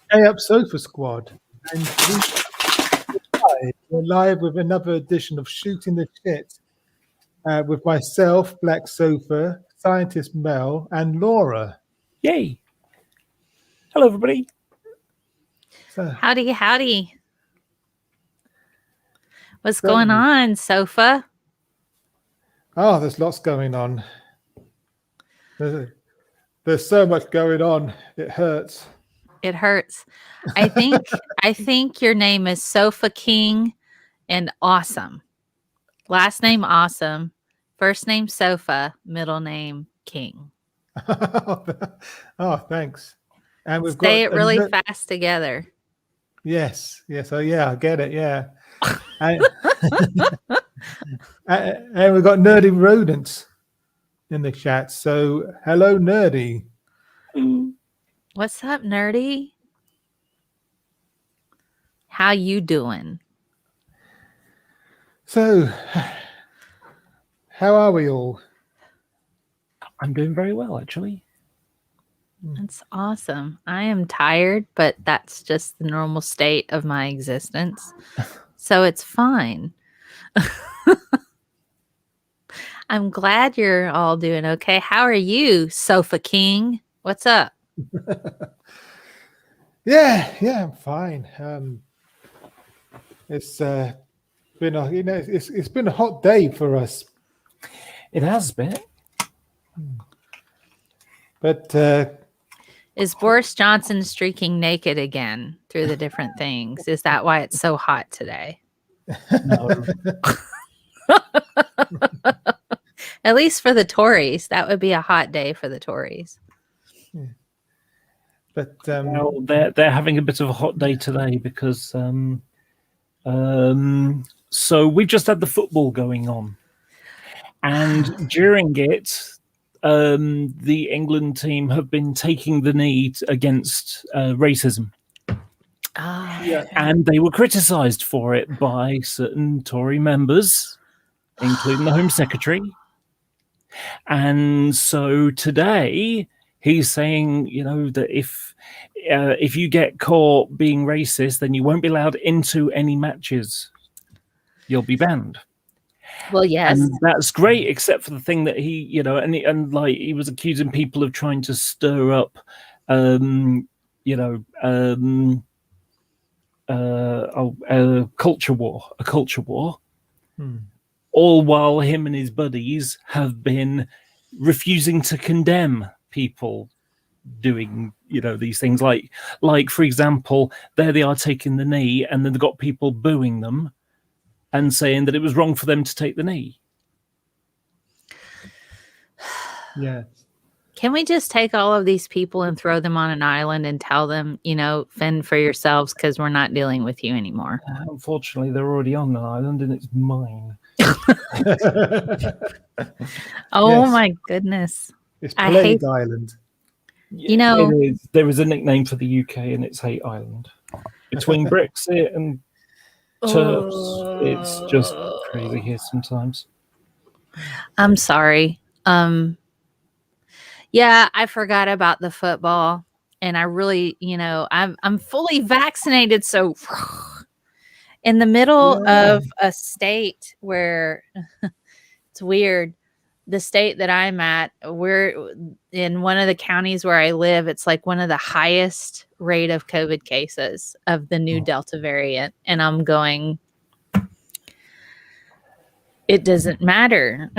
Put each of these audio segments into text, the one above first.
Stay Up Sofa Squad, and we're live with another edition of Shooting the Shit with myself, Black Sofa, Scientist Mel, and Laura. Yay! Hello, everybody. So, Howdy, howdy. What's going on, Sofa? oh, there's lots going on. There's so much going on. It hurts. It hurts. I think your name is Sofa King and Awesome. Last name Awesome, first name Sofa, middle name King. Oh, thanks. And we've Say got it really fast together. Yes. Oh, yeah, I get it. Yeah. And we've got Nerdy Rodents in the chat. So, hello, Nerdy. What's up, Nerdy? How you doing? So, how are we all? I'm doing very well, actually. That's awesome. I am tired, but that's just the normal state of my existence. So it's fine. I'm glad you're all doing okay. How are you, Sofa King? What's up? Yeah, I'm fine. It's been it's been a hot day for us. It has been. But is Boris Johnson streaking naked again through the different things? Is that why it's so hot today? No. At least for the Tories, that would be a hot day for the Tories. Yeah. But well, they're having a bit of a hot day today because so we just had the football going on, and during it, the England team have been taking the knee against racism. Yeah. And they were criticised for it by certain Tory members, including the Home Secretary. And so today he's saying, that if you get caught being racist, then you won't be allowed into any matches. You'll be banned. Well, yes, and that's great, except for the thing that he, and like he was accusing people of trying to stir up, a culture war, all while him and his buddies have been refusing to condemn people doing, these things. Like for example, there they are taking the knee, and then they've got people booing them and saying that it was wrong for them to take the knee. Yeah. Can we just take all of these people and throw them on an island and tell them, fend for yourselves because we're not dealing with you anymore? Unfortunately, they're already on the island and it's mine. Oh, yes. My goodness. It's Plague Island. There is a nickname for the UK and it's Hate Island. Between Brexit and Terps, it's just crazy here sometimes. I'm sorry. Yeah, I forgot about the football, and I really, I'm fully vaccinated. So in the middle of a state where it's weird, the state that I'm at, we're in one of the counties where I live. It's like one of the highest rate of COVID cases of the new Delta variant. And I'm going, it doesn't matter.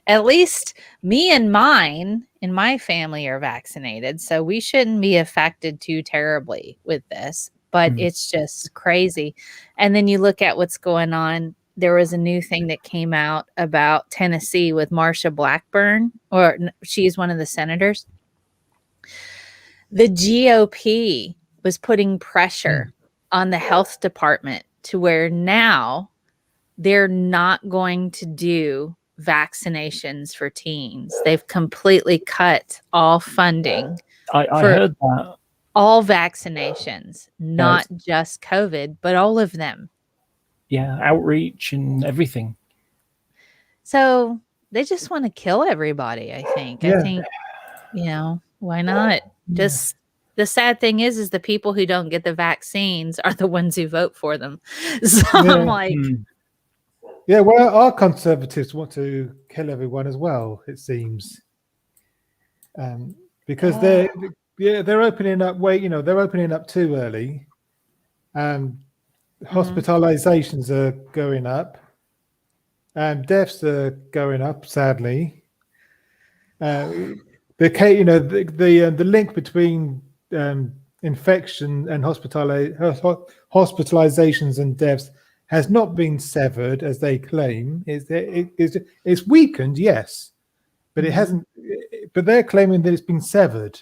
At least me and mine and my family are vaccinated, so we shouldn't be affected too terribly with this, but it's just crazy. And then you look at what's going on. There was a new thing that came out about Tennessee with Marsha Blackburn, or she's one of the senators. The GOP was putting pressure on the health department to where now they're not going to do vaccinations for teens. They've completely cut all funding. I heard that. All vaccinations, not just COVID, but all of them. Yeah, outreach and everything. So they just want to kill everybody, I think. Yeah. I think, why not? Just the sad thing is the people who don't get the vaccines are the ones who vote for them. So Yeah. I'm like, Yeah, well, our conservatives want to kill everyone as well, it seems, because they're opening up. They're opening up too early. Hospitalizations are going up, and deaths are going up. Sadly, the link between infection and hospitalizations and deaths has not been severed as they claim. It's weakened, yes, but it hasn't. But they're claiming that it's been severed,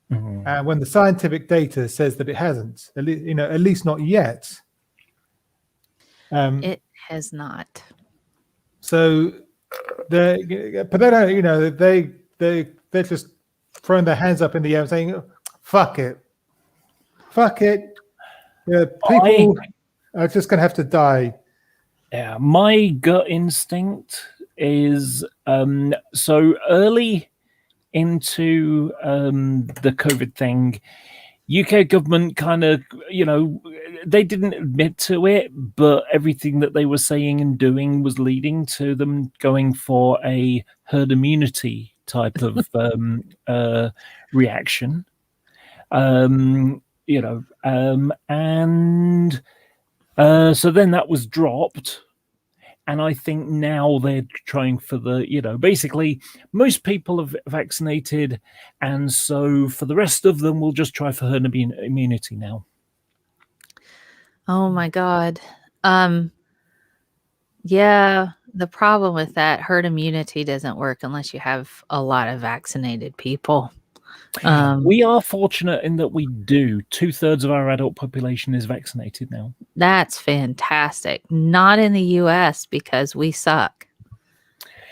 when the scientific data says that it hasn't. At least not yet. it has not. So they don't. They're just throwing their hands up in the air and saying, "Fuck it, fuck it." People are just going to have to die. Yeah, my gut instinct is so early into the COVID thing, UK government kind of, they didn't admit to it, but everything that they were saying and doing was leading to them going for a herd immunity type of reaction. And so then that was dropped. And I think now they're trying for basically most people have vaccinated. And so for the rest of them, we'll just try for herd immunity now. Oh my God. Yeah, the problem with that herd immunity doesn't work unless you have a lot of vaccinated people. We are fortunate in that we do. 2/3 of our adult population is vaccinated now. That's fantastic. Not in the US because we suck.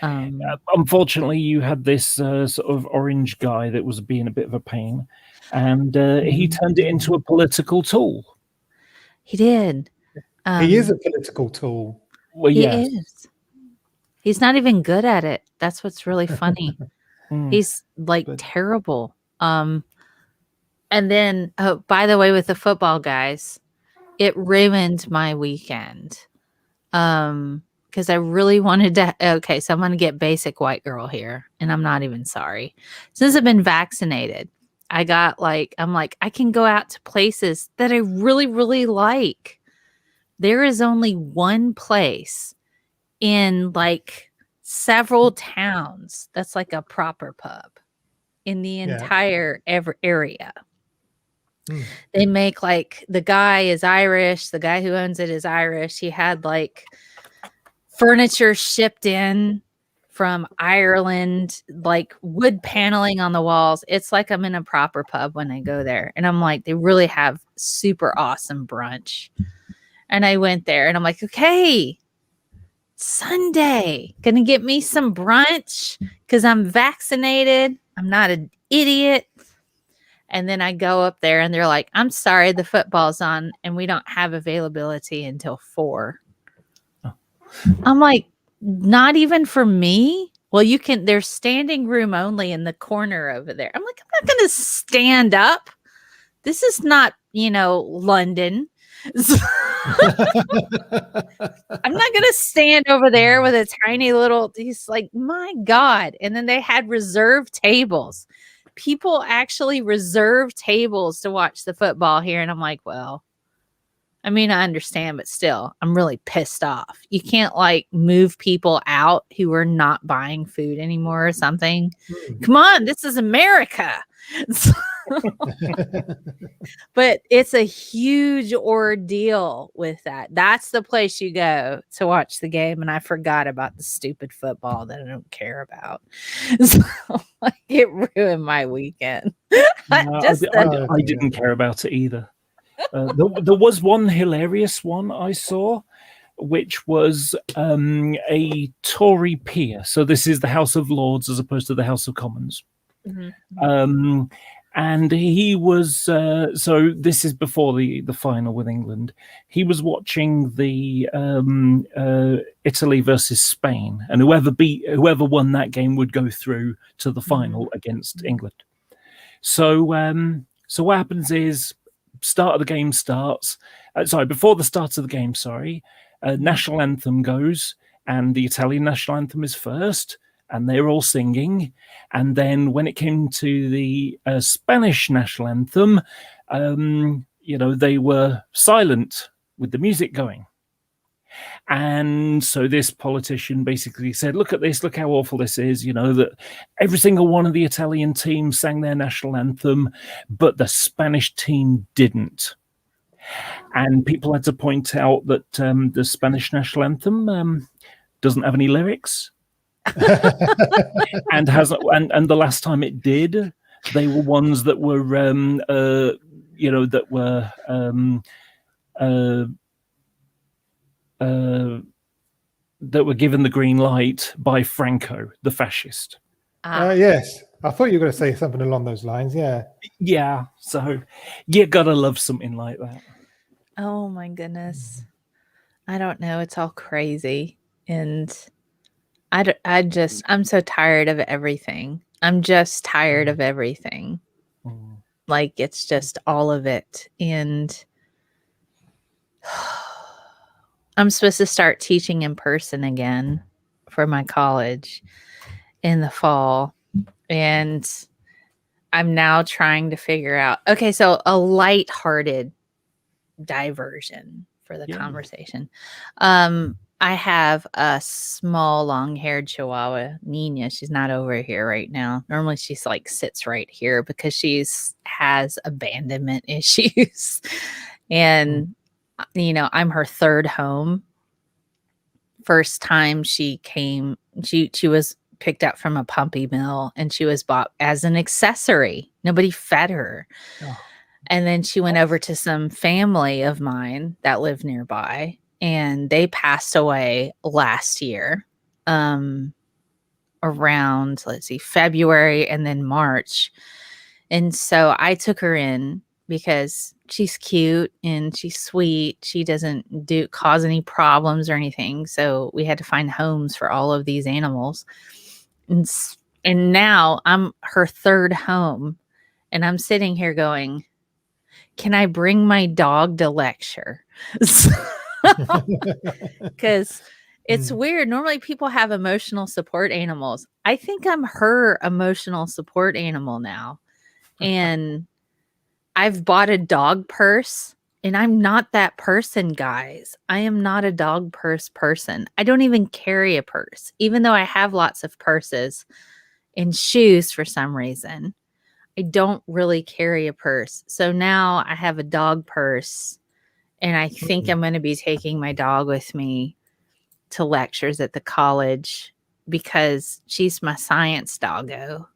Unfortunately, you had this sort of orange guy that was being a bit of a pain, and he turned it into a political tool. He did. He is a political tool. Well, He yes. is. He's not even good at it. That's what's really funny. He's like terrible. And then, by the way, with the football guys, it ruined my weekend. Because I really wanted to. Okay, so I'm going to get basic white girl here, and I'm not even sorry. Since I've been vaccinated, I'm like, I can go out to places that I really, really like. There is only one place in like several towns that's like a proper pub in the entire area. They make like, the guy is Irish. The guy who owns it is Irish. He had like furniture shipped in from Ireland, like wood paneling on the walls. It's like I'm in a proper pub when I go there. And I'm like, they really have super awesome brunch. And I went there and I'm like, okay, Sunday, gonna get me some brunch because I'm vaccinated. I'm not an idiot. And then I go up there and they're like, I'm sorry, the football's on and we don't have availability until 4. I'm like, not even for me? Well, there's standing room only in the corner over there. I'm like, I'm not going to stand up. This is not, London. I'm not going to stand over there with a tiny little, he's like, my God. And then they had reserved tables. People actually reserve tables to watch the football here. And I'm like, well, I mean, I understand, but still, I'm really pissed off. You can't like move people out who are not buying food anymore or something. Come on, this is America. But it's a huge ordeal with that. That's the place you go to watch the game. And I forgot about the stupid football that I don't care about. So it ruined my weekend. I didn't care about it either. There was one hilarious one I saw, which was a Tory peer. So this is the House of Lords as opposed to the House of Commons. And he was, so this is before the final with England. He was watching the Italy versus Spain, and whoever won that game would go through to the final against England. So So what happens is, start of the game starts. Before the start of the game, national anthem goes, and the Italian national anthem is first, and they're all singing. And then when it came to the Spanish national anthem, they were silent with the music going. And so this politician basically said, look at this, look how awful this is, that every single one of the Italian teams sang their national anthem, but the Spanish team didn't. And people had to point out that the Spanish national anthem doesn't have any lyrics. and the last time it did, they were ones that were that were given the green light by Franco, the fascist. Yes, I thought you were going to say something along those lines. Yeah. So you gotta love something like that. Oh my goodness, I don't know. It's all crazy, and I'm so tired of everything. I'm just tired of everything. Like, it's just all of it, and I'm supposed to start teaching in person again for my college in the fall. And I'm now trying to figure out, okay, so a lighthearted diversion for the conversation. I have a small long-haired Chihuahua, Nina. She's not over here right now. Normally she's like sits right here because has abandonment issues. And I'm her third home. First time she came, she was picked up from a puppy mill, and she was bought as an accessory. Nobody fed her. Oh. And then she went over to some family of mine that lived nearby, and they passed away last year, around, February and then March. And so I took her in because she's cute and she's sweet. She doesn't cause any problems or anything. So we had to find homes for all of these animals. And now I'm her third home, and I'm sitting here going, can I bring my dog to lecture? Because it's weird. Normally people have emotional support animals. I think I'm her emotional support animal now. And I've bought a dog purse, and I'm not that person, guys. I am not a dog purse person. I don't even carry a purse, even though I have lots of purses and shoes for some reason. I don't really carry a purse. So now I have a dog purse, and I think I'm going to be taking my dog with me to lectures at the college because she's my science doggo.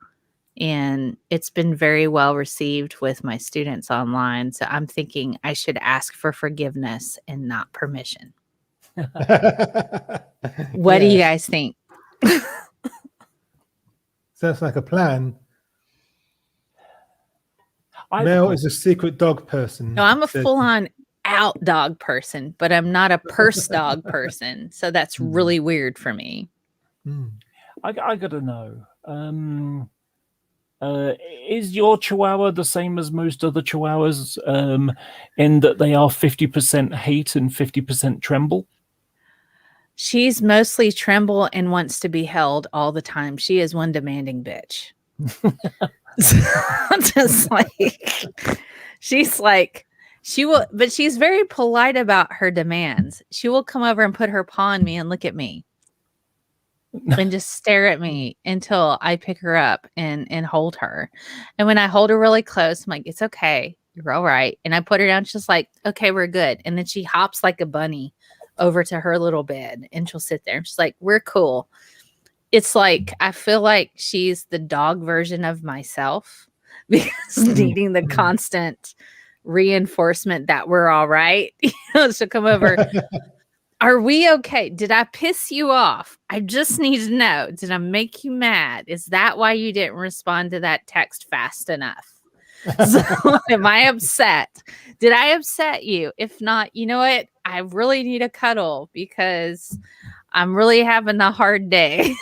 And it's been very well received with my students online. So I'm thinking I should ask for forgiveness and not permission. What do you guys think? Sounds like a plan. Mel is a secret dog person. No, I'm a full-on out dog person, but I'm not a purse dog person. So that's really weird for me. I gotta know. Is your Chihuahua the same as most other Chihuahuas, in that they are 50% hate and 50% tremble? She's mostly tremble and wants to be held all the time. She is one demanding bitch. Just she will, but she's very polite about her demands. She will come over and put her paw on me and look at me and just stare at me until I pick her up and hold her. And when I hold her really close, I'm like, it's okay. You're all right. And I put her down. She's like, okay, we're good. And then she hops like a bunny over to her little bed, and she'll sit there. And she's like, we're cool. It's like, I feel like she's the dog version of myself because needing the constant reinforcement that we're all right. She'll come over. Are we okay? Did I piss you off? I just need to know. Did I make you mad? Is that why you didn't respond to that text fast enough? So am I upset? Did I upset you? If not, you know what? I really need a cuddle because I'm really having a hard day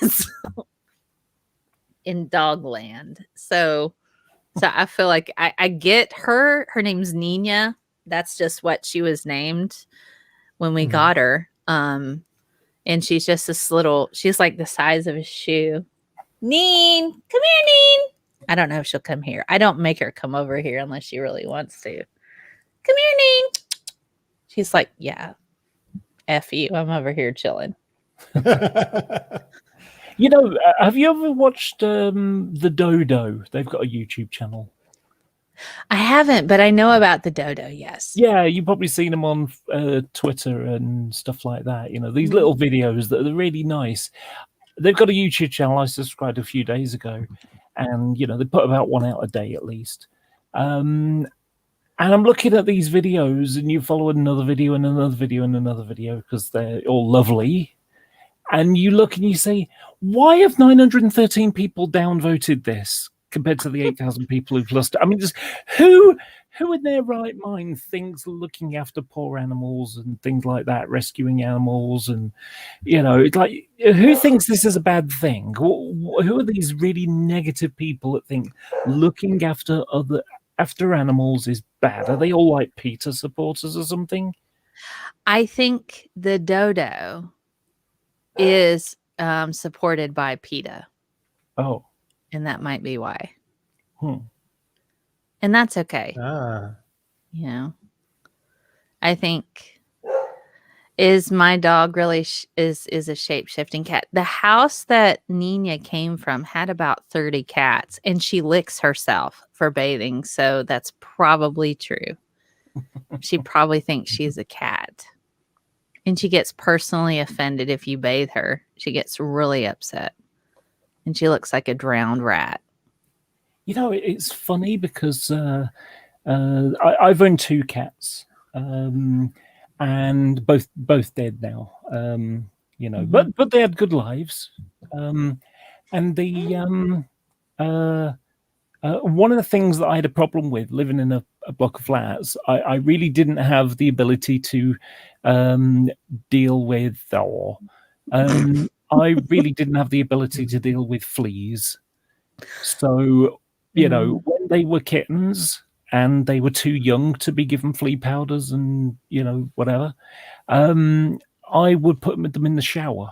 in dog land. So So I feel like I get her. Her name's Nina. That's just what she was named when we got her. And she's just this little, she's like the size of a shoe. Neen, come here, Neen. I don't know if she'll come here. I don't make her come over here unless she really wants to. Come here, Neen. She's like, yeah, F you. I'm over here chilling. You know, have you ever watched the Dodo? They've got a YouTube channel. I haven't, but I know about the dodo. Yes. Yeah, you've probably seen them on Twitter and stuff like that. You know, these little videos that are really nice. They've got a YouTube channel I subscribed a few days ago, and you know they put about one out a day at least. And I'm looking at these videos, and you follow another video and another video and another video because they're all lovely. And you look and you say, why have 913 people downvoted this compared to the 8,000 people who've lost it? I mean, just who in their right mind thinks looking after poor animals and things like that, rescuing animals, and you know, it's like, who thinks this is a bad thing? Who are these really negative people that think looking after animals is bad? Are they all like PETA supporters or something? I think the dodo is supported by PETA. Oh. And that might be why. And that's okay. You know, I think, is my dog really is a shape-shifting cat? The house that Nina came from had about 30 cats, and she licks herself for bathing. So that's probably true. She probably thinks she's a cat. And she gets personally offended if you bathe her. She gets really upset. And she looks like a drowned rat. You know, it's funny because I've owned 2 cats, and both dead now. You know, but they had good lives. And the one of the things that I had a problem with living in a block of flats, I really didn't have the ability to deal with, I really didn't have the ability to deal with fleas. So, you know, when they were kittens and they were too young to be given flea powders and, you know, whatever, I would put them in the shower.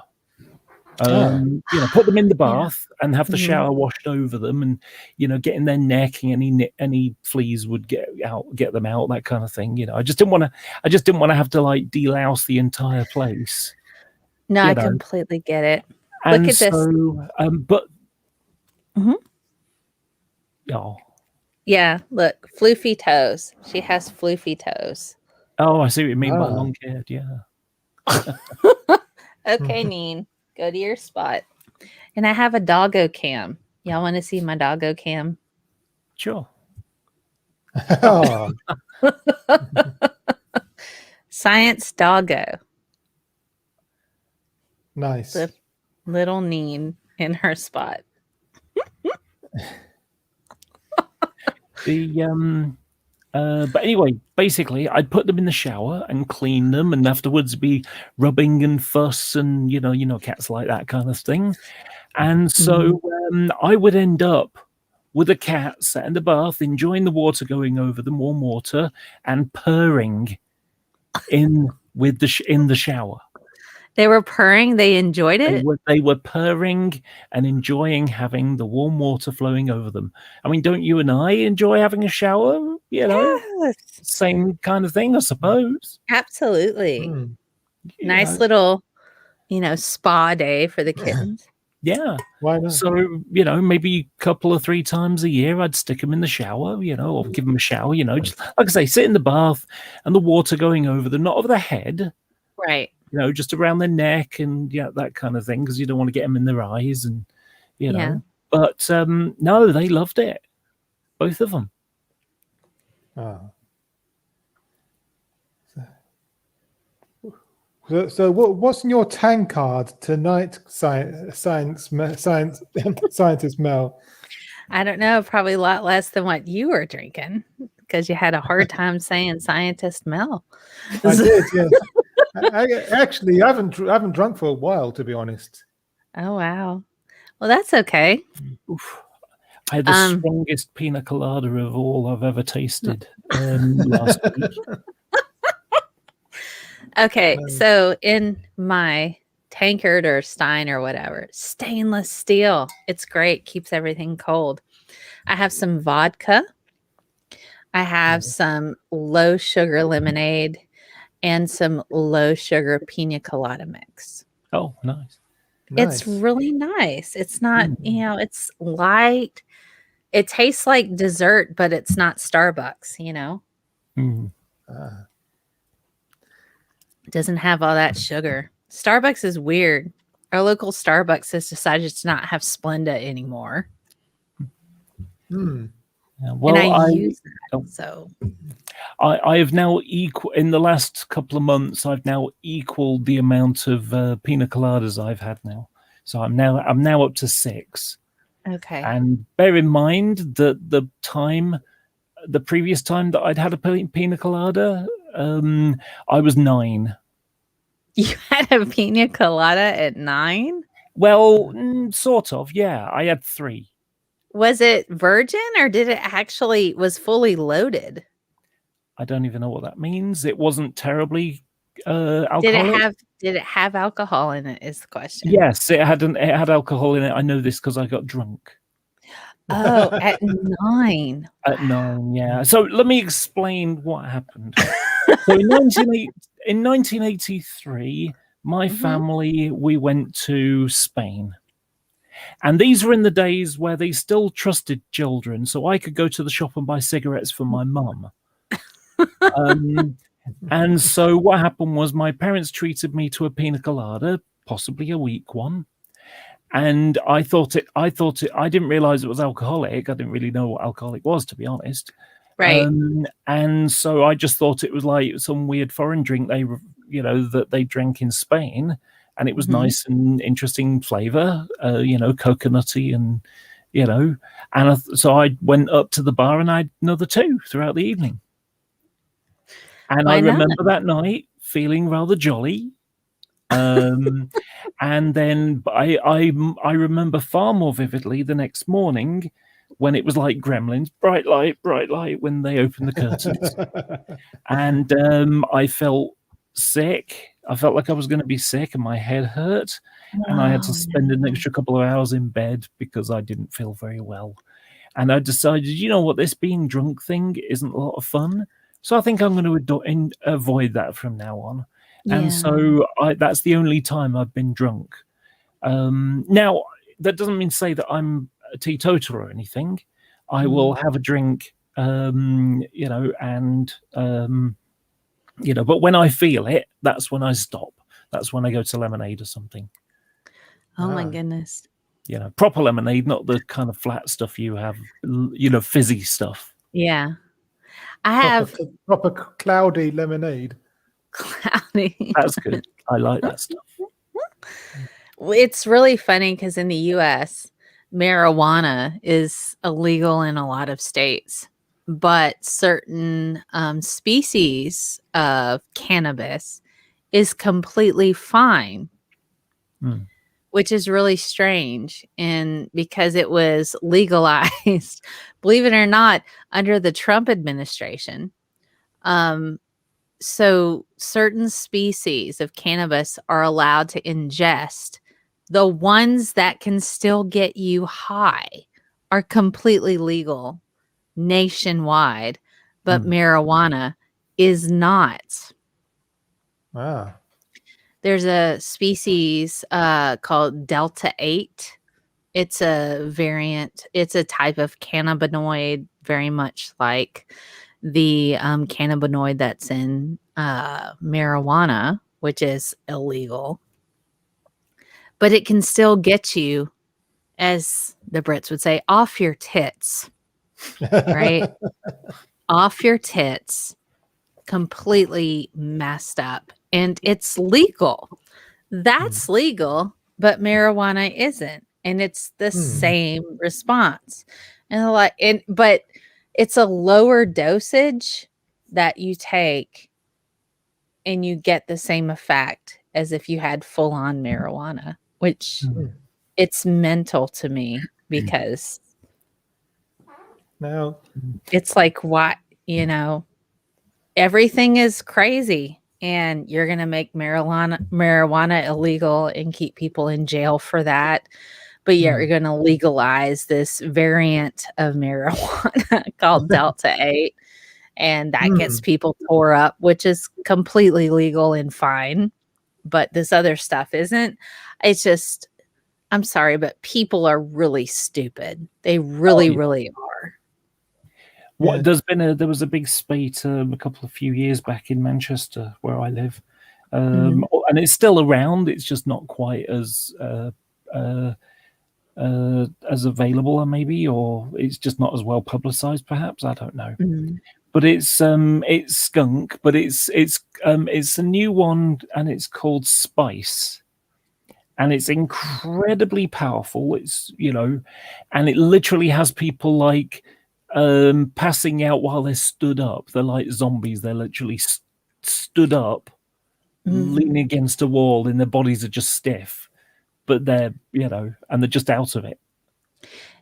You know, put them in the bath and have the shower washed over them, and you know, get in their neck, and any fleas would get them out, that kind of thing. You know, I just didn't want to have to like delouse the entire place. No, I completely get it. And look at this. But yeah, look, floofy toes. She has floofy toes. Oh, I see what you mean by long-haired. Yeah. Okay, Neen. Go to your spot. And I have a doggo cam. Y'all want to see my doggo cam? Sure. Science doggo. Nice. Little Neen in her spot. But anyway, basically, I'd put them in the shower and clean them, and afterwards be rubbing and fuss, and you know, cats like that kind of thing. And so I would end up with a cat sat in the bath, enjoying the water going over them, warm water, and purring in the shower. They were purring. They enjoyed it. They were purring and enjoying having the warm water flowing over them. I mean, don't you and I enjoy having a shower? You know, same kind of thing, I suppose. Absolutely. Nice little, spa day for the kittens. Yeah. Why not? So, you know, maybe a couple or 3 times a year, I'd stick them in the shower, you know, or give them a shower, you know, just like I say, sit in the bath and the water going over them, not over the head. Right. You know, just around their neck and that kind of thing, because you don't want to get them in their eyes and, you know. Yeah. But no, they loved it. Both of them. So what's in your tank card tonight, scientist Mel? I don't know, probably a lot less than what you were drinking because you had a hard time saying scientist Mel. I did, yeah. I haven't drunk for a while, to be honest. Oh wow. Well, that's okay. Oof. I had the strongest pina colada of all I've ever tasted last week. Okay, so in my tankard or stein or whatever, stainless steel. It's great. Keeps everything cold. I have some vodka. I have some low sugar lemonade and some low sugar pina colada mix. Oh, nice. It's really nice. It's not, it's light. It tastes like dessert, but it's not Starbucks, It doesn't have all that sugar. Starbucks is weird. Our local Starbucks has decided to not have Splenda anymore. Yeah, well, and I use that, so I have now in the last couple of months, I've now equaled the amount of pina coladas I've had now. So I'm now up to 6. Okay. And bear in mind that the previous time that I'd had a pina colada, I was 9. You had a pina colada at 9? Well, sort of, yeah. I had 3. Was it virgin or did it actually was fully loaded? I don't even know what that means. It wasn't terribly alcoholic. Did it have alcohol in it is the question. Yes, it had alcohol in it. I know this because I got drunk. Oh, at 9. At 9, yeah. So let me explain what happened. So in 1983, my family, we went to Spain. And these were in the days where they still trusted children, so I could go to the shop and buy cigarettes for my mum. And so what happened was my parents treated me to a pina colada, possibly a weak one. And I didn't realize it was alcoholic. I didn't really know what alcoholic was, to be honest. Right. And so I just thought it was like some weird foreign drink that they drank in Spain. And it was nice and interesting flavor, coconutty and, so I went up to the bar and I had another 2 throughout the evening. And I remember that night feeling rather jolly. And then I remember far more vividly the next morning when it was like Gremlins, bright light, when they opened the curtains. And I felt sick. I felt like I was going to be sick and my head hurt. And I had to spend an extra couple of hours in bed because I didn't feel very well. And I decided, this being drunk thing isn't a lot of fun. So I think I'm going to avoid that from now on. Yeah. And so that's the only time I've been drunk. Now, that doesn't mean to say that I'm a teetotaler or anything. I will have a drink, but when I feel it, that's when I stop. That's when I go to lemonade or something. Oh my goodness. Proper lemonade, not the kind of flat stuff you have, fizzy stuff. Yeah. I have proper cloudy lemonade. Cloudy. That's good. I like that stuff. It's really funny because in the US, marijuana is illegal in a lot of states, but certain species of cannabis is completely fine, which is really strange. And because it was legalized, believe it or not, under the Trump administration. So certain species of cannabis are allowed to ingest. The ones that can still get you high are completely legal nationwide, but marijuana is not. Wow. There's a species called Delta 8. It's a variant. It's a type of cannabinoid, very much like the cannabinoid that's in marijuana, which is illegal. But it can still get you, as the Brits would say, off your tits, right? Off your tits, completely messed up. And it's legal. That's legal, but marijuana isn't. And it's the same response. But it's a lower dosage that you take and you get the same effect as if you had full-on marijuana, which it's mental to me because No. It's like, what, everything is crazy, and you're going to make marijuana illegal and keep people in jail for that. But yet you're going to legalize this variant of marijuana called Delta 8. And that gets people tore up, which is completely legal and fine. But this other stuff isn't. It's just, I'm sorry, but people are really stupid. They really, really are. What there was a big spate a few years back in Manchester where I live, and it's still around. It's just not quite as available, maybe, or it's just not as well publicized. Perhaps, I don't know. But it's skunk, but it's a new one, and it's called Spice. And it's incredibly powerful. It's, and it literally has people like passing out while they're stood up. They're like zombies. They're literally stood up, leaning against a wall, and their bodies are just stiff. But they're, and they're just out of it.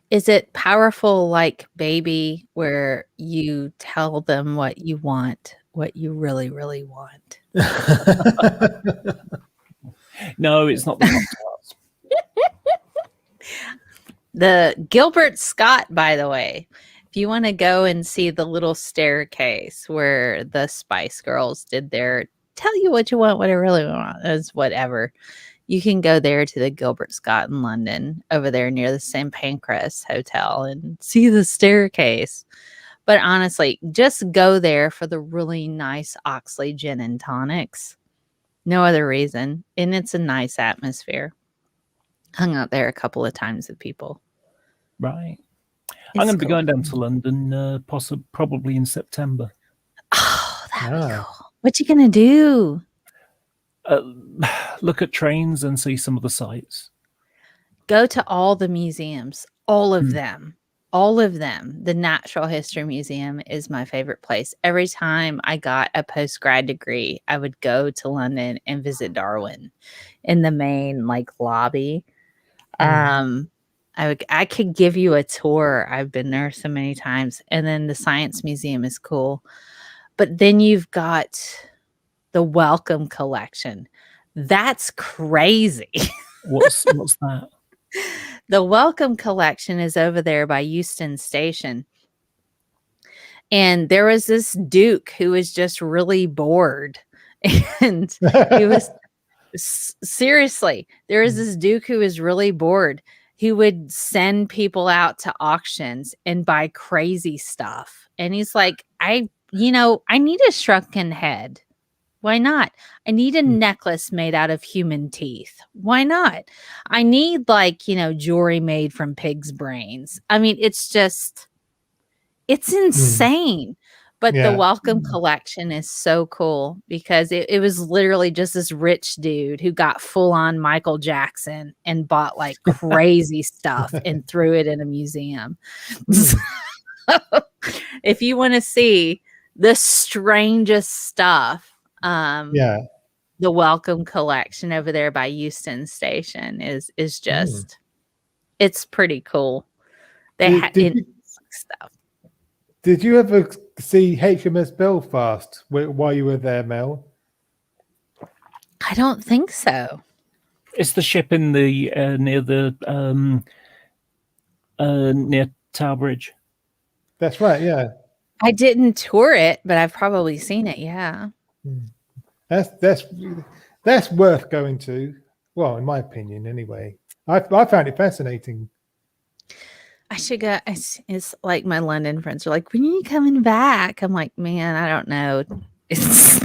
Is it powerful like Baby, where you tell them what you want, what you really, really want? No, it's not the The Gilbert Scott, by the way, if you want to go and see the little staircase where the Spice Girls did their tell you what you want, what I really want is whatever. You can go there to the Gilbert Scott in London, over there near the St. Pancras Hotel, and see the staircase. But honestly, just go there for the really nice Oxley gin and tonics. No other reason. And it's a nice atmosphere. Hung out there a couple of times with people. Right. I'm going to be going down to London probably in September. Oh, that'd be cool. What you going to do? Look at trains and see some of the sights. Go to all the museums, all of them. All of them. The Natural History Museum is my favorite place. Every time I got a post-grad degree, I would go to London and visit Darwin in the main lobby. I could give you a tour. I've been there so many times. And then the Science Museum is cool. But then you've got the Wellcome Collection. That's crazy. What's that? The Wellcome Collection is over there by Euston Station. And there was this Duke who was just really bored. And he was seriously, there was this Duke who was really bored. He would send people out to auctions and buy crazy stuff. And he's like, I need a shrunken head. Why not? I need a necklace made out of human teeth. Why not? I need jewelry made from pig's brains. I mean, it's insane. But the Wellcome Collection is so cool because it was literally just this rich dude who got full on Michael Jackson and bought crazy stuff and threw it in a museum. So, if you want to see the strangest stuff, the Wellcome Collection over there by Euston Station is just it's pretty cool. They had stuff. Did you ever see HMS Belfast while you were there, Mel? I don't think so. It's the ship in the near Tower Bridge. That's right. Yeah. I didn't tour it, but I've probably seen it. Yeah. That's worth going to. Well, in my opinion, anyway. I found it fascinating. I should go. It's like my London friends are like, when are you coming back? I'm like, man, I don't know. It's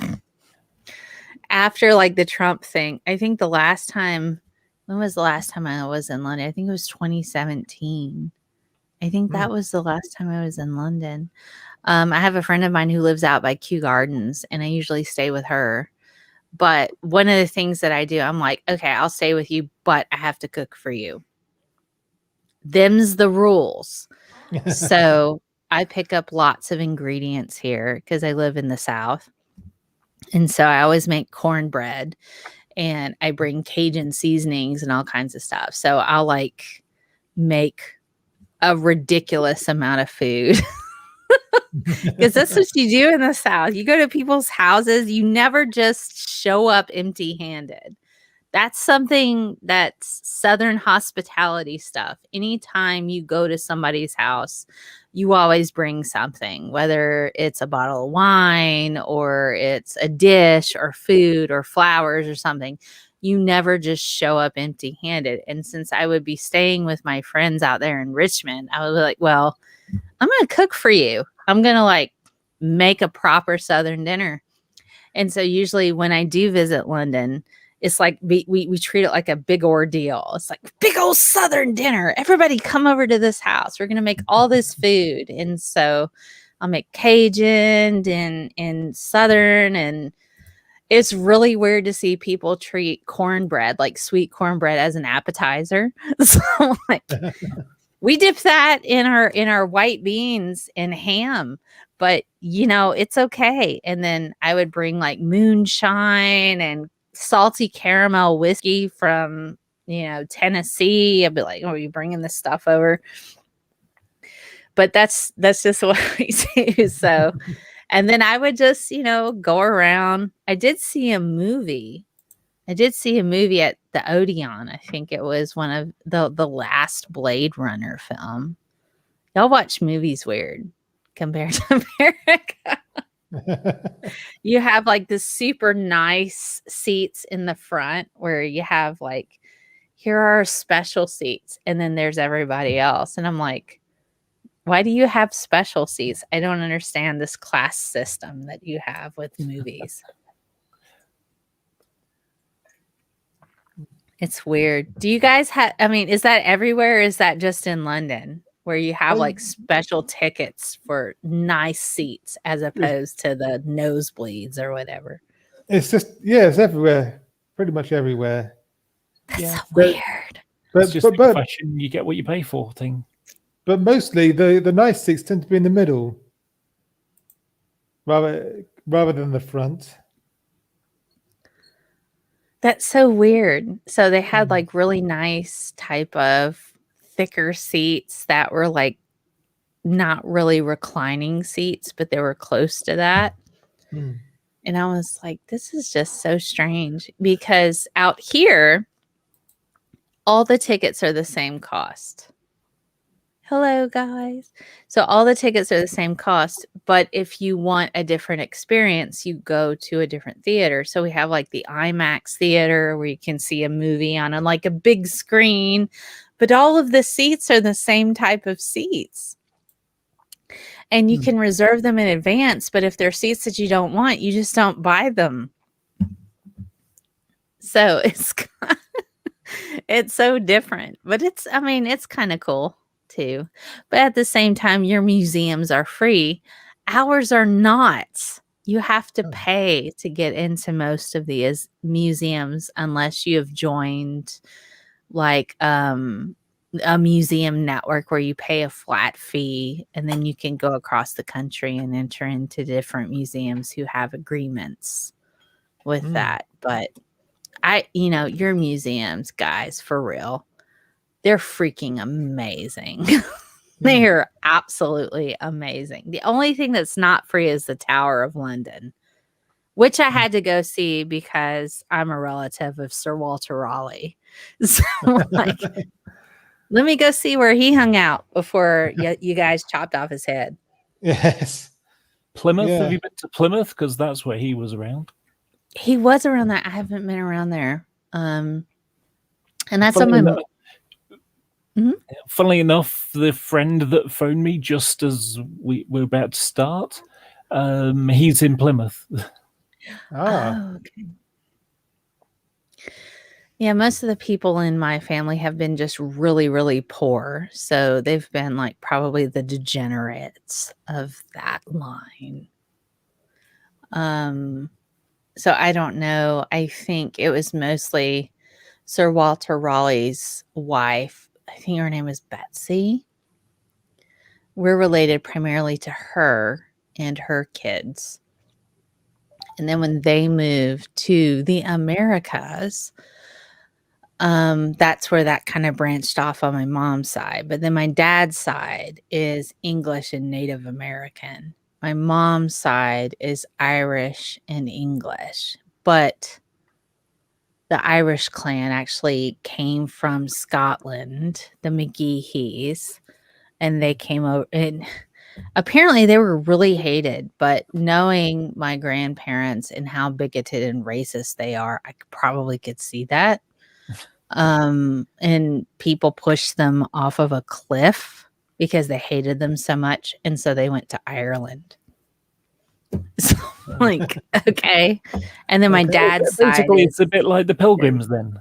after the Trump thing. I think when was the last time I was in London? I think it was 2017. I think that was the last time I was in London. I have a friend of mine who lives out by Kew Gardens, and I usually stay with her. But one of the things that I do, I'm like, okay, I'll stay with you, but I have to cook for you. Them's the rules. So I pick up lots of ingredients here because I live in the South. And so I always make cornbread, and I bring Cajun seasonings and all kinds of stuff. So I'll make a ridiculous amount of food. Because that's what you do in the South. You go to people's houses, you never just show up empty-handed. That's something that's Southern hospitality stuff. Anytime you go to somebody's house, you always bring something, whether it's a bottle of wine or it's a dish or food or flowers or something. You never just show up empty-handed. And since I would be staying with my friends out there in Richmond, I was like, well, I'm going to cook for you. I'm going to like make a proper Southern dinner. And so usually when I do visit London, it's like we treat it like a big ordeal. It's like big old Southern dinner. Everybody come over to this house. We're going to make all this food. And so I'll make Cajun and Southern. And it's really weird to see people treat cornbread, like sweet cornbread, as an appetizer. So like, we dip that in our white beans and ham, but you know, it's okay. And then I would bring like moonshine and salty caramel whiskey from, you know, Tennessee. I'd be like, oh, are you bringing this stuff over? But that's just what we do. So, and then I would just, you know, go around. I did see a movie at the Odeon. I think it was one of the last Blade Runner film. Y'all watch movies weird compared to America. You have like the super nice seats in the front where you have like, here are special seats, and then there's everybody else. And I'm like, why do you have special seats? I don't understand this class system that you have with movies. It's weird. Do you guys have, I mean, is that everywhere? Or is that just in London where you have like special tickets for nice seats as opposed to the nosebleeds or whatever? It's just, yeah, it's everywhere. Pretty much everywhere. That's so weird. It's just the fashion, you get what you pay for thing. But mostly the nice seats tend to be in the middle rather than the front. That's so weird. So they had like really nice type of thicker seats that were like not really reclining seats, but they were close to that. And I was like, this is just so strange, because out here, all the tickets are the same cost. Hello, guys. So all the tickets are the same cost, but if you want a different experience, you go to a different theater. So we have like the IMAX theater where you can see a movie on like a big screen, but all of the seats are the same type of seats. And you can reserve them in advance, but if they're seats that you don't want, you just don't buy them. So it's so different, but it's kind of cool too. But at the same time, your museums are free. Ours are not. You have to pay to get into most of these museums unless you have joined like a museum network where you pay a flat fee and then you can go across the country and enter into different museums who have agreements with that. But your museums, guys, for real, they're freaking amazing. They are absolutely amazing. The only thing that's not free is the Tower of London, which I had to go see because I'm a relative of Sir Walter Raleigh. So like, let me go see where he hung out before you guys chopped off his head. Yes. Plymouth, have you been to Plymouth? Because that's where he was around. He was around there. I haven't been around there. And that's on my... Funnily enough, the friend that phoned me just as we were about to start, he's in Plymouth. Oh, okay. Yeah, most of the people in my family have been just really, really poor. So they've been like probably the degenerates of that line. So I don't know. I think it was mostly Sir Walter Raleigh's wife. I think her name is Betsy. We're related primarily to her and her kids. And then when they moved to the Americas, That's where that kind of branched off on my mom's side. But then my dad's side is English and Native American. My mom's side is Irish and English. But the Irish clan actually came from Scotland, the McGeehees, and they came over, and apparently they were really hated. But knowing my grandparents and how bigoted and racist they are, I probably could see that. And people pushed them off of a cliff because they hated them so much, and so they went to Ireland. So, like, okay. And then my dad's side basically is it's a bit like the Pilgrims then.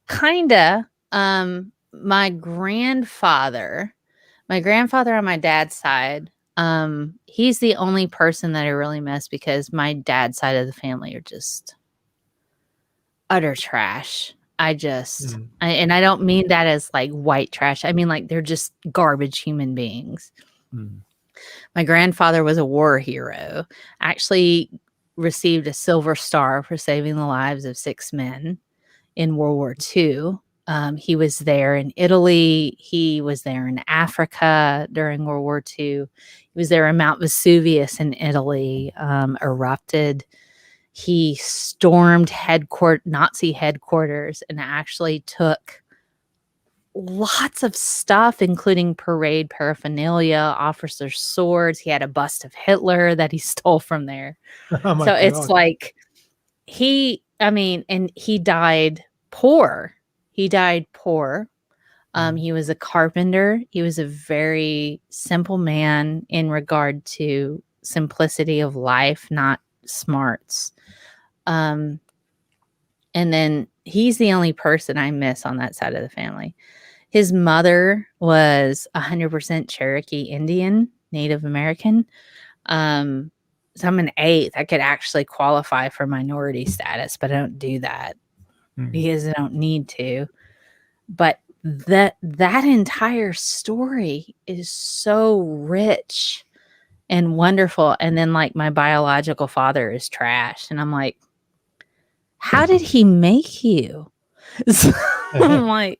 kinda. My grandfather on my dad's side, he's the only person that I really miss because my dad's side of the family are just utter trash. And I don't mean that as like white trash. I mean, like, they're just garbage human beings. My grandfather was a war hero, actually received a Silver Star for saving the lives of 6 men in World War II. He was there in Italy. He was there in Africa during World War II. He was there when Mount Vesuvius in Italy erupted. He stormed Nazi headquarters and actually took lots of stuff, including parade paraphernalia, officers' swords. He had a bust of Hitler that he stole from there. Oh So it's like and he died poor. He was a carpenter. He was a very simple man in regard to simplicity of life, not smarts. And then he's the only person I miss on that side of the family. His mother was 100% Cherokee Indian, Native American. So I'm an 8th. I could actually qualify for minority status, but I don't do that because I don't need to. But that entire story is so rich and wonderful. And then, like, my biological father is trash, and I'm like, how did he make you? So I'm like,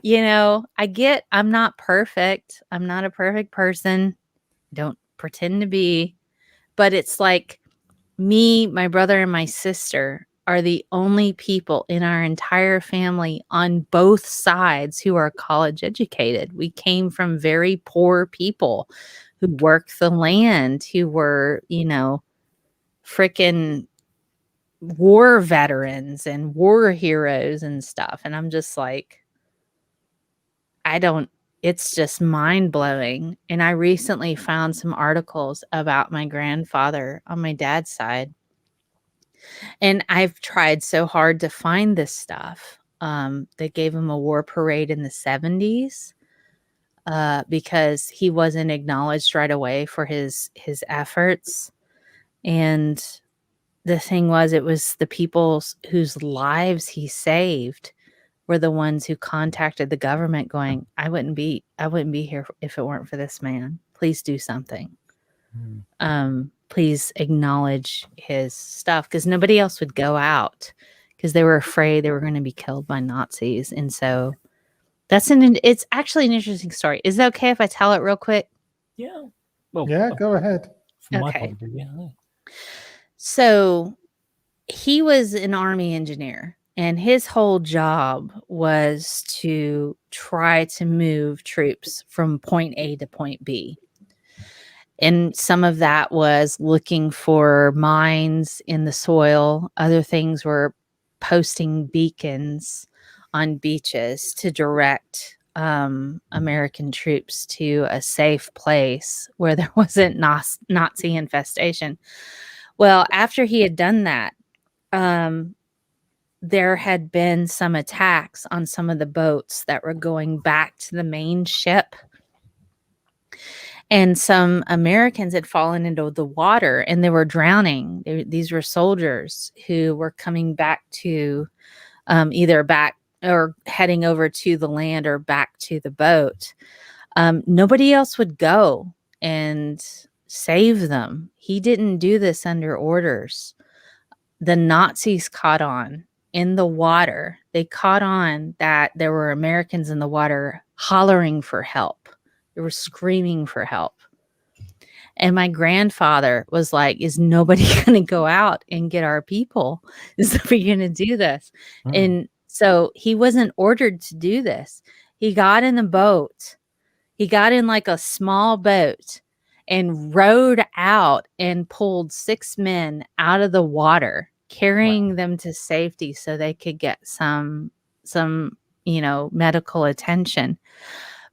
I'm not perfect. I'm not a perfect person. Don't pretend to be. But it's like me, my brother, and my sister are the only people in our entire family on both sides who are college educated. We came from very poor people who worked the land, who were, freaking war veterans and war heroes and stuff. And I'm just like, it's just mind blowing. And I recently found some articles about my grandfather on my dad's side. And I've tried so hard to find this stuff. They gave him a war parade in the 70s because he wasn't acknowledged right away for his efforts. And the thing was, it was the people whose lives he saved were the ones who contacted the government going, I wouldn't be here if it weren't for this man. Please do something. Please acknowledge his stuff, because nobody else would go out because they were afraid they were going to be killed by Nazis. And so it's actually an interesting story. Is it okay if I tell it real quick? Yeah. Well, yeah, go ahead. From my point of view, yeah. So he was an Army engineer, and his whole job was to try to move troops from point A to point B. And some of that was looking for mines in the soil. Other things were posting beacons on beaches to direct American troops to a safe place where there wasn't Nazi infestation. Well, after he had done that, there had been some attacks on some of the boats that were going back to the main ship. And some Americans had fallen into the water and they were drowning. These were soldiers who were coming back to either back or heading over to the land or back to the boat. Nobody else would go and save them. He didn't do this under orders. The Nazis caught on in the water, they caught on that there were Americans in the water hollering for help. They were screaming for help. And my grandfather was like, is nobody going to go out and get our people? Is we going to do this? And so he wasn't ordered to do this. He got in the boat. He got in like a small boat and rowed out and pulled 6 men out of the water, carrying them to safety so they could get some medical attention.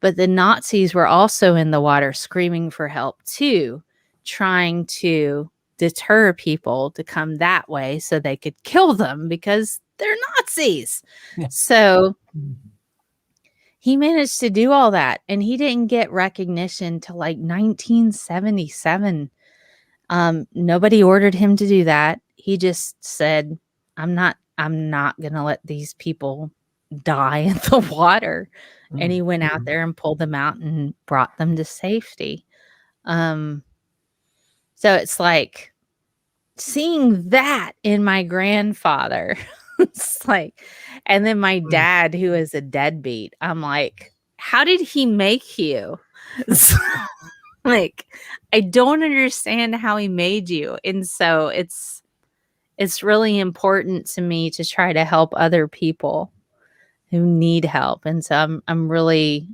But the Nazis were also in the water screaming for help too, trying to deter people to come that way so they could kill them because they're Nazis. Yeah. So he managed to do all that, and he didn't get recognition till like 1977. Nobody ordered him to do that. He just said, I'm not going to let these people die in the water. And he went out there and pulled them out and brought them to safety. So it's like seeing that in my grandfather. It's like, and then my dad, who is a deadbeat, I'm like, how did he make you? Like, I don't understand how he made you. And so it's really important to me to try to help other people who need help. And so I really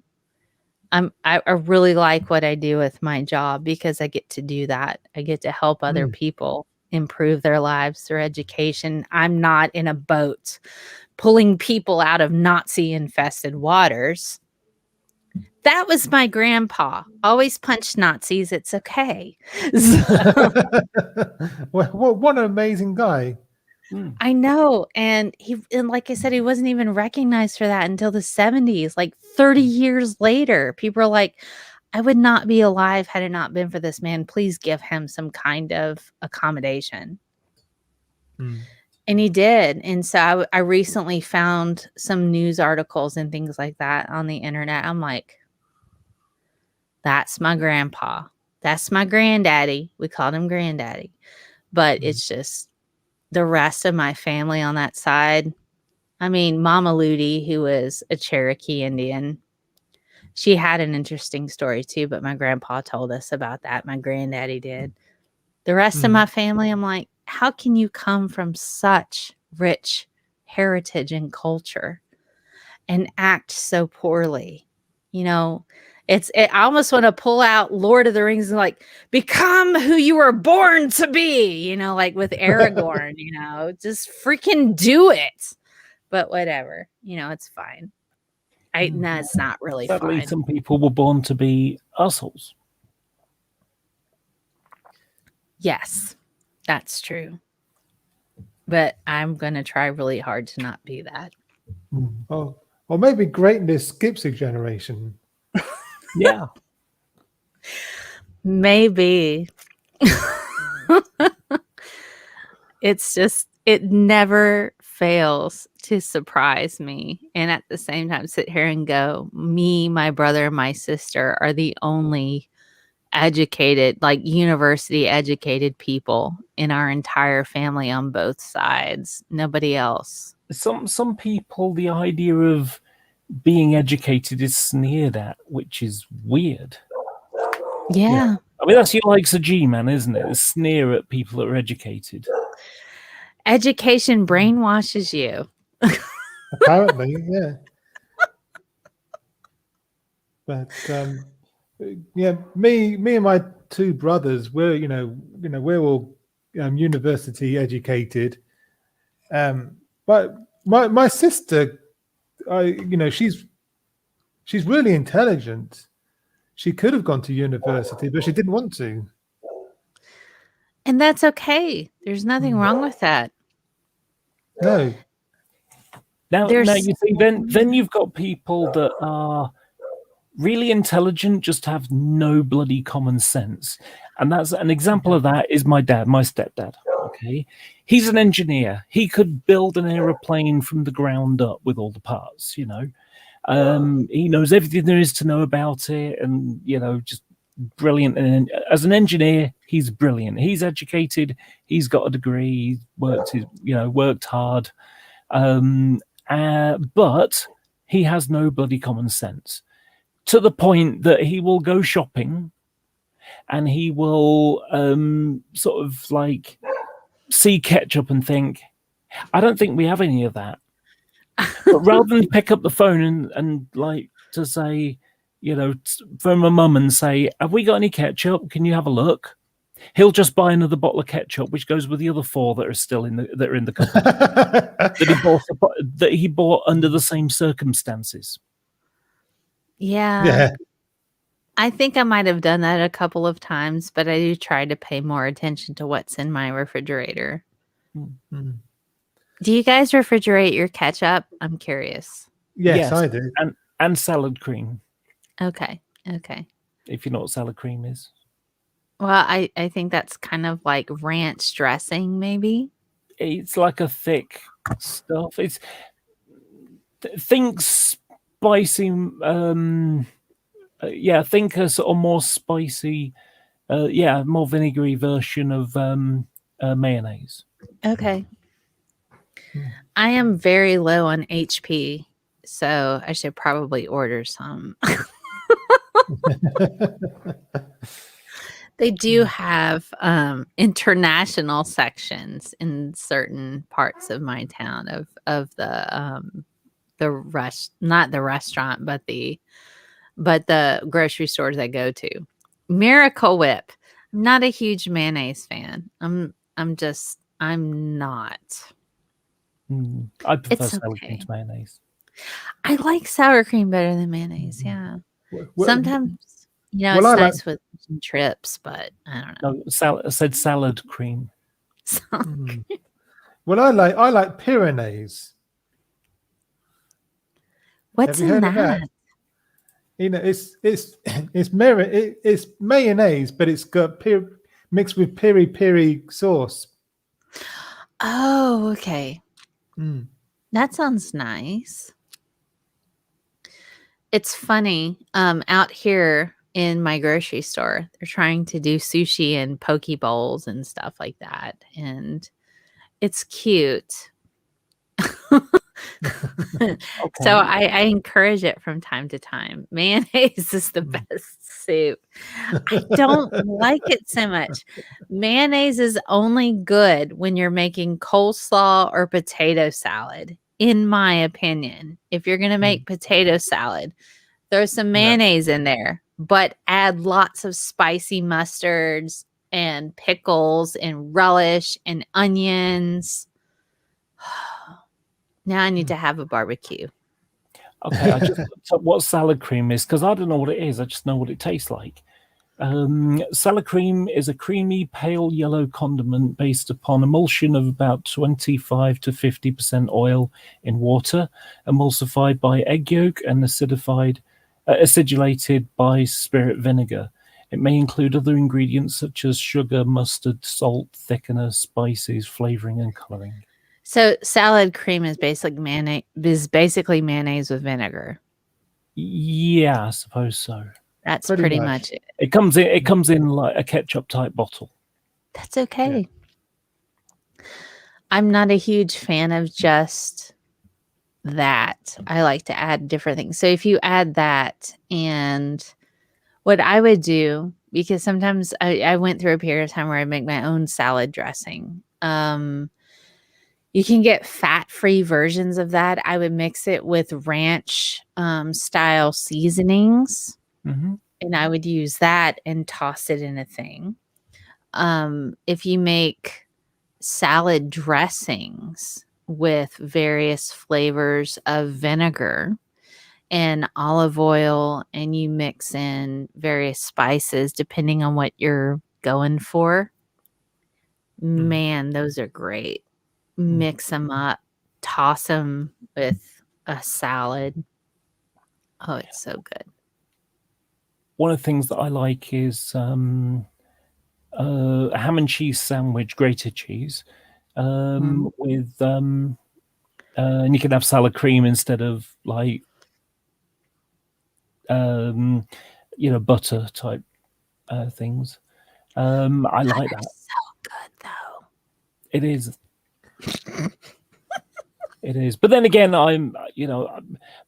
like what I do with my job because I get to do that. I get to help other people improve their lives through education. I'm not in a boat pulling people out of Nazi infested waters. That was my grandpa. Always punch Nazis. It's okay. What an amazing guy. I know. And like I said, he wasn't even recognized for that until the 70s, like 30 years later. People are like, I would not be alive had it not been for this man. Please give him some kind of accommodation. And he did. And so I recently found some news articles and things like that on the internet. I'm like, that's my grandpa. That's my granddaddy. We called him granddaddy. But it's just the rest of my family on that side. I mean, Mama Ludi, who was a Cherokee Indian, she had an interesting story too, but my grandpa told us about that. My granddaddy did. The rest of my family, I'm like, how can you come from such rich heritage and culture and act so poorly? You know, I almost want to pull out Lord of the Rings and like, become who you were born to be, you know, like with Aragorn, you know, just freaking do it. But whatever, you know, it's fine. No, it's not really Sadly, fine. some people were born to be assholes. Yes, that's true. But I'm going to try really hard to not be that. Oh, or maybe greatness skips a generation. Yeah. Maybe. It's just, it never fails to surprise me. And at the same time, sit here and go, me, my brother, and my sister are the only educated, like university educated people in our entire family on both sides. Nobody else. Some people, the idea of being educated is sneered at, which is weird. Yeah. I mean, that's your likes of G-Man, isn't it? A sneer at people that are educated. Education brainwashes you. Apparently, yeah. But yeah, me and my two brothers, we're we're all university educated. But my sister, she's really intelligent. She could have gone to university, but she didn't want to. And that's okay. There's nothing wrong with that. No. Now you see, then you've got people that are really intelligent, just have no bloody common sense. And that's an example of that is my dad, my stepdad. Okay. He's an engineer. He could build an aeroplane from the ground up with all the parts, you know. He knows everything there is to know about it, and just brilliant. And as an engineer, he's brilliant. He's educated. He's got a degree. He's worked hard. But he has no bloody common sense, to the point that he will go shopping and he will sort of like see ketchup and think, I don't think we have any of that. But rather than pick up the phone and like to say, from my mum and say, have we got any ketchup? Can you have a look? He'll just buy another bottle of ketchup, which goes with the other 4 that are still in the cupboard that he bought under the same circumstances. Yeah. I think I might have done that a couple of times, but I do try to pay more attention to what's in my refrigerator. Mm. Do you guys refrigerate your ketchup? I'm curious. Yes, I do. And salad cream. Okay. If you know what salad cream is. Well, I think that's kind of like ranch dressing, maybe. It's like a thick stuff. It's think spicy. Think a sort of more spicy. More vinegary version of mayonnaise. Okay. I am very low on HP, so I should probably order some. They do have international sections in certain parts of my town of the not the restaurant, but the grocery stores I go to. Miracle Whip. I'm not a huge mayonnaise fan. I'm not. I prefer sour cream to mayonnaise. I like sour cream better than mayonnaise. Yeah. Sometimes, it's nice with some trips, but I don't know. No, I said salad cream. Well, I like Pyrenees. What's in that? It's mayonnaise, but it's got mixed with piri sauce. Oh, okay. Mm. That sounds nice. It's funny. Out here in my grocery store, they're trying to do sushi and poke bowls and stuff like that, and it's cute. Okay. So I encourage it from time to time. Mayonnaise is the best soup. I don't like it so much. Mayonnaise is only good when you're making coleslaw or potato salad, in my opinion. If you're going to make potato salad, throw some mayonnaise in there, but add lots of spicy mustards and pickles and relish and onions. Now I need to have a barbecue. Okay, I just looked up what salad cream is because I don't know what it is. I just know what it tastes like. Salad cream is a creamy, pale yellow condiment based upon emulsion of about 25 to 50% oil in water, emulsified by egg yolk and acidulated by spirit vinegar. It may include other ingredients such as sugar, mustard, salt, thickener, spices, flavoring, and coloring. So salad cream is basically mayonnaise with vinegar. Yeah, I suppose so. That's pretty much it. It comes in like a ketchup type bottle. That's okay. Yeah. I'm not a huge fan of just that. I like to add different things. So if you add that, and what I would do, because sometimes I went through a period of time where I make my own salad dressing. You can get fat-free versions of that. I would mix it with ranch style seasonings. Mm-hmm. And I would use that and toss it in a thing. If you make salad dressings with various flavors of vinegar and olive oil, and you mix in various spices depending on what you're going for, man, those are great. Mix them up, toss them with a salad. Oh, it's so good. One of the things that I like is a ham and cheese sandwich, grated cheese, with and you can have salad cream instead of like butter type things. I like that. So good though. It is. It is. But then again,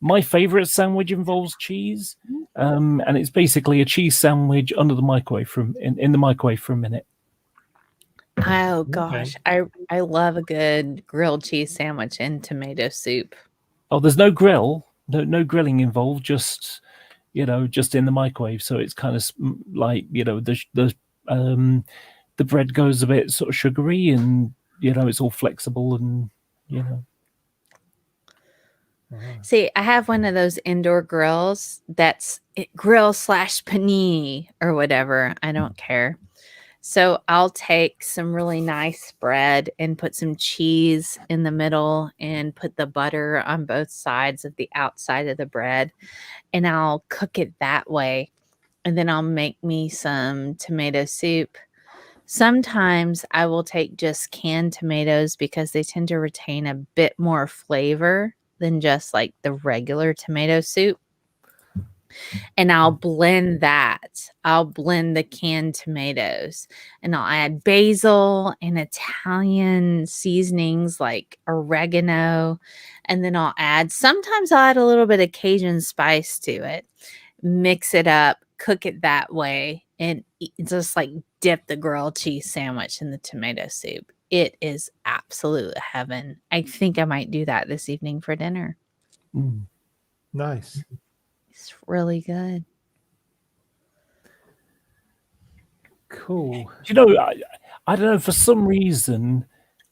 my favorite sandwich involves cheese. And it's basically a cheese sandwich under the microwave in the microwave for a minute. Oh gosh, I love a good grilled cheese sandwich and tomato soup. Oh, there's no grill, no grilling involved, just just in the microwave. So it's kind of like the bread goes a bit sort of sugary, and it's all flexible, and See, I have one of those indoor grills that's grill / panini or whatever. I don't care. So I'll take some really nice bread and put some cheese in the middle and put the butter on both sides of the outside of the bread, and I'll cook it that way. And then I'll make me some tomato soup. Sometimes I will take just canned tomatoes because they tend to retain a bit more flavor than just like the regular tomato soup. And I'll blend that. I'll blend the canned tomatoes, and I'll add basil and Italian seasonings like oregano. And then sometimes I'll add a little bit of Cajun spice to it, mix it up, cook it that way, and just like dip the grilled cheese sandwich in the tomato soup. It is absolute heaven. I think I might do that this evening for dinner. Nice. It's really good. Cool. I don't know, for some reason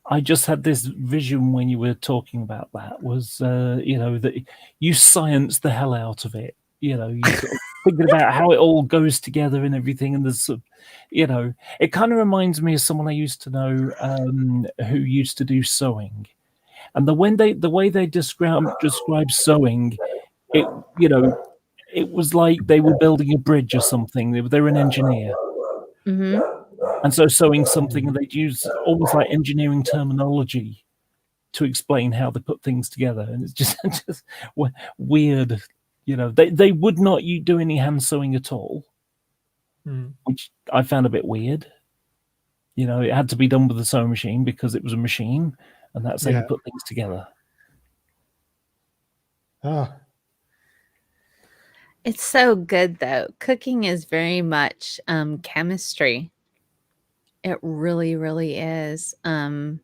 I just had this vision when you were talking about that, was that you science the hell out of it. You sort of thinking about how it all goes together and everything, and there's it kind of reminds me of someone I used to know who used to do sewing, and the way they describe sewing, it was like they were building a bridge or something. They were an engineer. Mm-hmm. And so sewing something, and they'd use almost like engineering terminology to explain how they put things together. And it's just weird. They would not do any hand sewing at all, which I found a bit weird. It had to be done with a sewing machine because it was a machine, and that's how you put things together. Ah. It's so good, though. Cooking is very much chemistry. It really, really is. And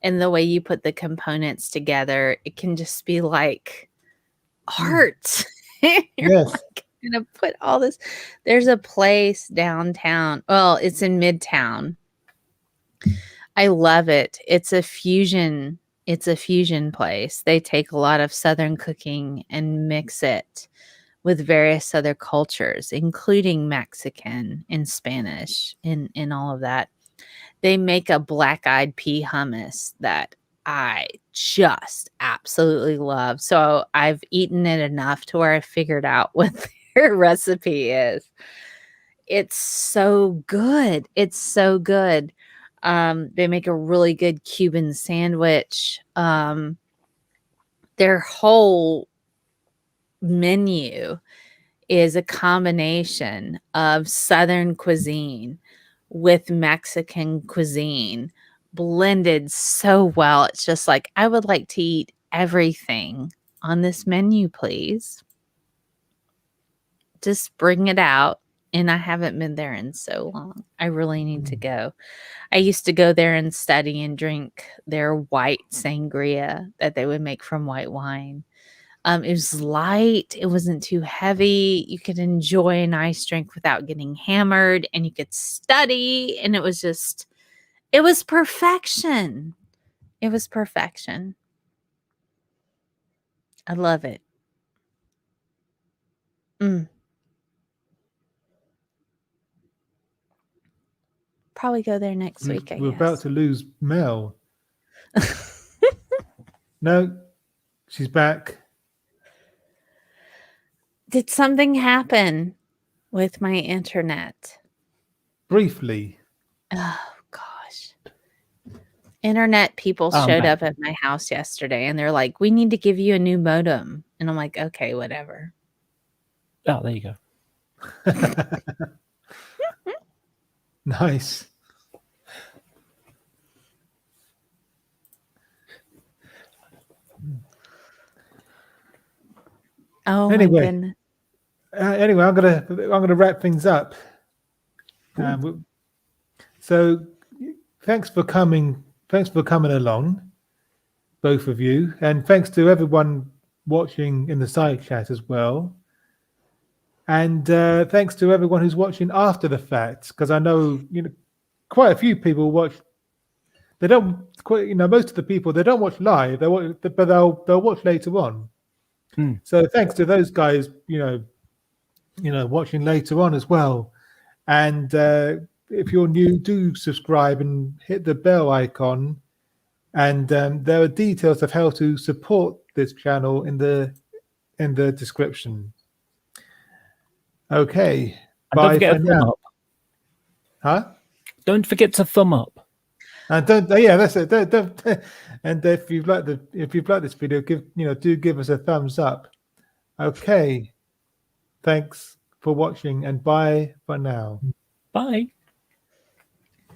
the way you put the components together, it can just be like art. Yes. Like, I'm gonna put all this. There's a place downtown. Well, it's in Midtown. I love it. It's a fusion place. They take a lot of Southern cooking and mix it with various other cultures, including Mexican and Spanish and all of that. They make a black-eyed pea hummus that I just absolutely love. So I've eaten it enough to where I figured out what their recipe is. It's so good. It's so good. They make a really good Cuban sandwich. Their whole menu is a combination of Southern cuisine with Mexican cuisine blended so well. It's just like, I would like to eat everything on this menu, please. Just bring it out. And I haven't been there in so long. I really need to go. I used to go there and study and drink their white sangria that they would make from white wine. It was light. It wasn't too heavy. You could enjoy a nice drink without getting hammered, and you could study. And it was perfection. It was perfection. I love it. Probably go there next week. We're about to lose Mel. No, she's back. Did something happen with my internet? Briefly. Oh, gosh. Internet people showed up at my house yesterday, and they're like, we need to give you a new modem. And I'm like, okay, whatever. Oh, there you go. Nice. Oh Anyway. my goodness. Anyway, I'm gonna wrap things up. So, thanks for coming. Thanks for coming along, both of you, and thanks to everyone watching in the side chat as well. And thanks to everyone who's watching after the fact, because I know quite a few people watch. They don't quite, most of the people, they don't watch live. They watch, but they'll watch later on. So thanks to those guys, watching later on as well. And if you're new, do subscribe and hit the bell icon. And there are details of how to support this channel in the description. Okay. And don't forget a thumb up. Huh? Don't forget to thumb up. And that's it. Don't, and if you've liked this video, do give us a thumbs up. Okay. Thanks for watching, and bye for now. Bye.